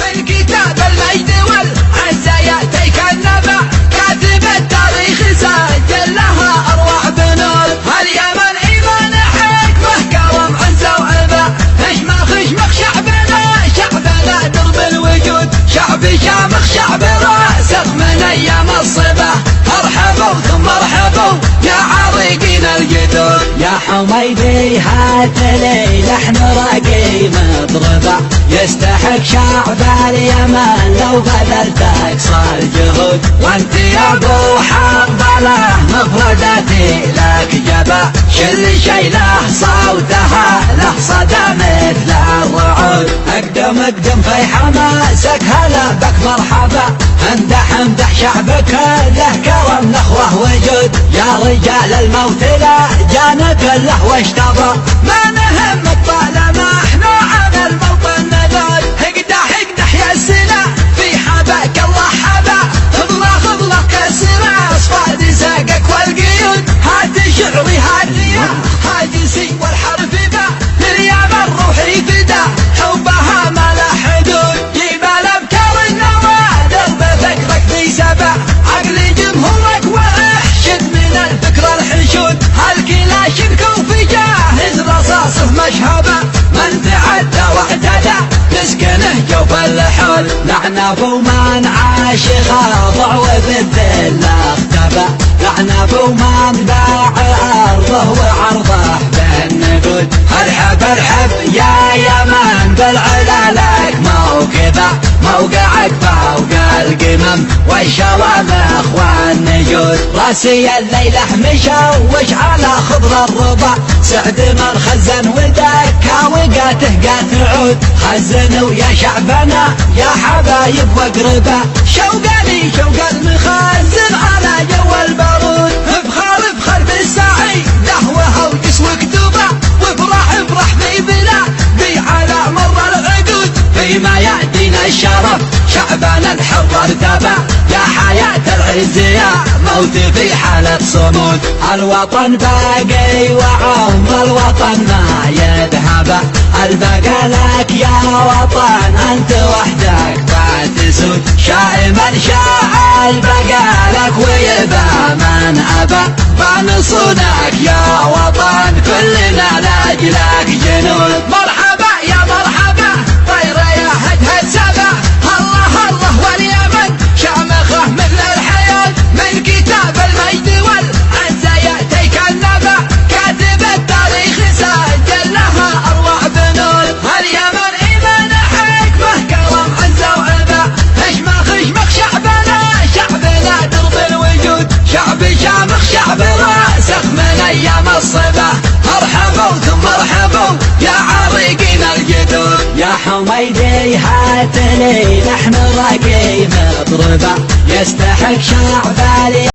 من كتاب المجد والعزة يأتيك النبع، كاتب التاريخ سجل لها أروع بنور. اليمن إيمان حكمة كرم عزة وعبا، خشمخ شعبنا درب الوجود، شعب شامخ شعب راسخ من أيام الصبا. مرحبا ثم مرحبا يا عريقين الجدود. يا حميدي هات لي لحن راقي مضربة، يستحق شعب اليمن لو بذلت اقصى الجهود. وانت يا ابو حنظله مفرداتي لك جبا، شل شي له صوتها له صدى مثل الرعود. اقدم في حماسك هلا بك مرحبا، امدح شعبك له كرم نخوه وجود. يا رجال الموت لا جانب له واشتبى، ما نهمك طالما احنا على الموطن نذود. اقدح يا السلا في حباك الله حبا، خضله كسرة اصفاد ساقك والقيود. هات شعري هات هاجسي والحرف با، لليمن روحي فدا حبها ما له حدود. جيب الابكار النوادر بفكرك في سبع، عقلي جمهورك واحشد من الفكر الحشود. هالكلاشنكو في جاهز رصاصه مشهبه، من تعدى واعتدى نسكنه جوف اللحود. لعن ابو من عاش خاضع وبالذل اختبى، لعن ابو من باع ارضه وعرضه بالنقود. ارحب يا يمن بالعلا لك موقعك فوق القمم والشوامخ والنجود. راسي الليلة مشوش على خضر الربا، سعد من خزن ودكا وقاته قات عود. خزنوا يا شعبنا يا حبايب واقربا، شوق المخزن على جو البارود. افخر بالسعي دهوه وقسوة كتوبة، وافرح في بلادي على مر العقود. فيما يأتينا الشرف شعبنا الحر ارتبى، يا حياة العز يا موت في حالة صمود. الوطن باقي وعمر الوطن ما يذهب، البقى لك يا وطن انت وحدك فتسود. شائما شاع البقى لك ويبى من ابى، فنصونك يا وطن كلنا لاجلك جنود. مرحبا يا مرحبا طيرة يا هدهد سبع، الله واليمن شامخه مثل الحياة. من كتاب المجد والعزة يأتيك النبع، كاتب التاريخ سجل لها أروع بنور. اليمن إيمان حكمة كرم عزة وعبا، خشمخ شعبنا درب الوجود، شعب شامخ شعب راسخ من أيام الصبا. مرحبا ثم مرحبا يا عريقين الجدود. يا حميدي هات لي لحن راقي مضربة، يستحق شعب